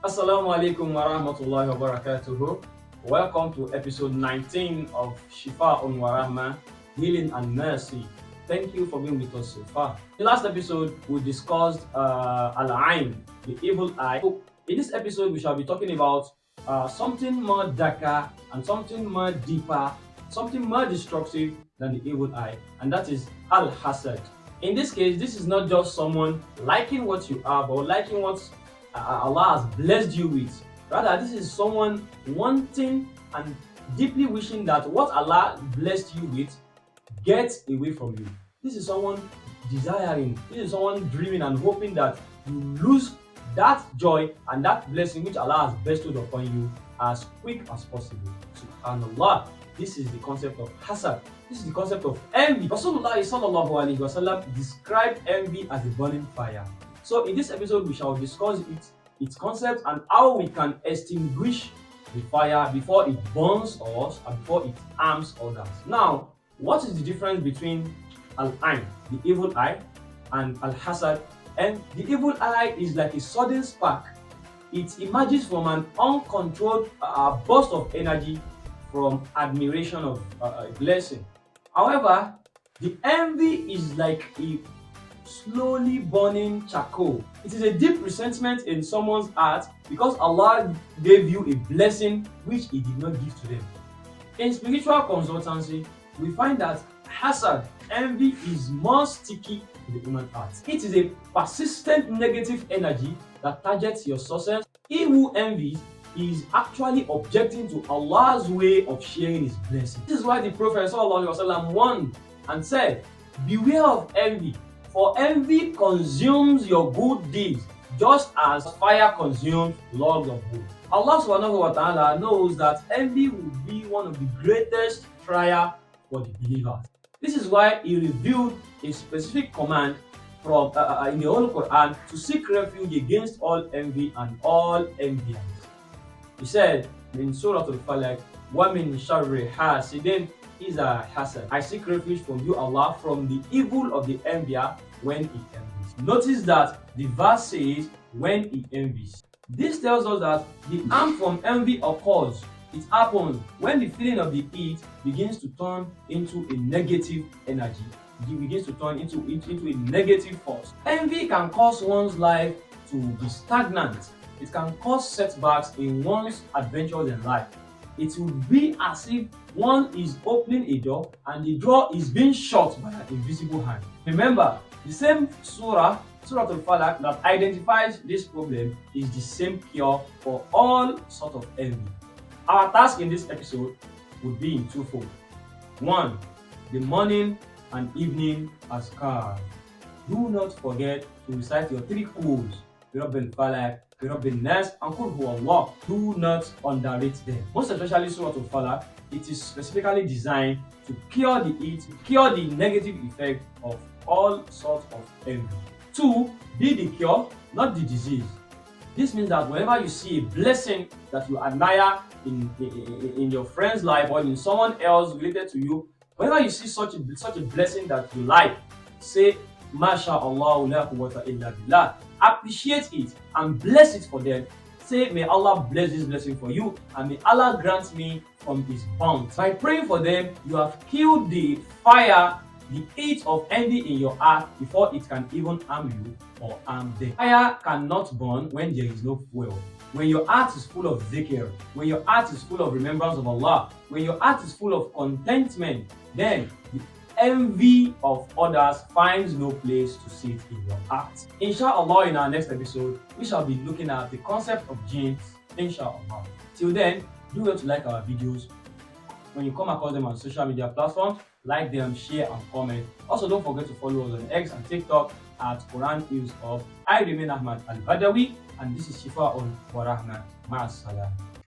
Assalamu alaikum wa rahmatullahi wa barakatuhu. Welcome to episode 19 of Shifāun wa Rahmah, Healing and Mercy. Thank you for being with us so far. In the last episode, we discussed Al-Ain, the evil eye. So in this episode, we shall be talking about something more darker and something more deeper, something more destructive than the evil eye, and that is Al-Hasad. In this case, this is not just someone liking what you have or liking what Allah has blessed you with. Rather, this is someone wanting and deeply wishing that what Allah blessed you with gets away from you. This is someone desiring, this is someone dreaming and hoping that you lose that joy and that blessing which Allah has bestowed upon you as quick as possible. Subhanallah. This is the concept of hasad. This is the concept of envy. Rasulullah sallallahu alaihi wasallam described envy as a burning fire. So in this episode, we shall discuss its concept and how we can extinguish the fire before it burns us and before it harms others. Now, what is the difference between Al-Ain, the evil eye, and Al-Hasad? And the evil eye is like a sudden spark. It emerges from an uncontrolled burst of energy from admiration of a blessing. However, the envy is like a slowly burning charcoal. It is a deep resentment in someone's heart because Allah gave you a blessing which He did not give to them. In spiritual consultancy, we find that hasad, envy, is more sticky to the human heart. It is a persistent negative energy that targets your success. He who envies is actually objecting to Allah's way of sharing His blessing. This is why the Prophet ﷺ warned and said, "Beware of envy, for envy consumes your good deeds, just as fire consumes logs of wood." Allah subhanahu wa ta'ala knows that envy will be one of the greatest trial for the believers. This is why He revealed a specific command from in the Holy Quran to seek refuge against all envy and all enviers. He said in Surah Al-Falaq, وَمِن شَرِّ حَاسِدٍ إِذَا حَسَدَ. I seek refuge from you, Allah, from the evil of the envier when he envies. Notice that the verse says when he envies. This tells us that the harm from envy occurs. It happens when the feeling of the heat begins to turn into a negative energy. It begins to turn into a negative force. Envy can cause one's life to be stagnant. It can cause setbacks in one's adventures in life. It will be as if one is opening a door and the door is being shut by an invisible hand. Remember, the same Surah Al-Falaq, that identifies this problem is the same cure for all sorts of envy. Our task in this episode would be in twofold. One, the morning and evening azkar. Do not forget to recite your three quls, Rabbil Falaq, Rabbil Nas, and Qul Huwallah. Do not underrate them. Most especially Surah Al-Falaq, it is specifically designed to cure the heat, to cure the negative effect of all sorts of envy. Two, be the cure, not the disease. This means that whenever you see a blessing that you admire in your friend's life or in someone else related to you, whenever you see such a blessing that you like, say, MashaAllah la quwwata illa billah. Appreciate it and bless it for them. Say, may Allah bless this blessing for you and may Allah grant me from His bounty. By praying for them, you have killed the fire, the heat of envy in your heart before it can even harm you or harm them. Fire cannot burn when there is no fuel. When your heart is full of dhikr, when your heart is full of remembrance of Allah, when your heart is full of contentment, then the envy of others finds no place to sit in your heart. Inshallah, in our next episode, we shall be looking at the concept of jinns. Inshallah. Till then, do well to like our videos. When you come across them on social media platforms, like them, share, and comment. Also, don't forget to follow us on X and TikTok at Quran News Hub. I remain Ahmad Al Badawi, and this is Shifāun wa Rahmah. Ma'as salam.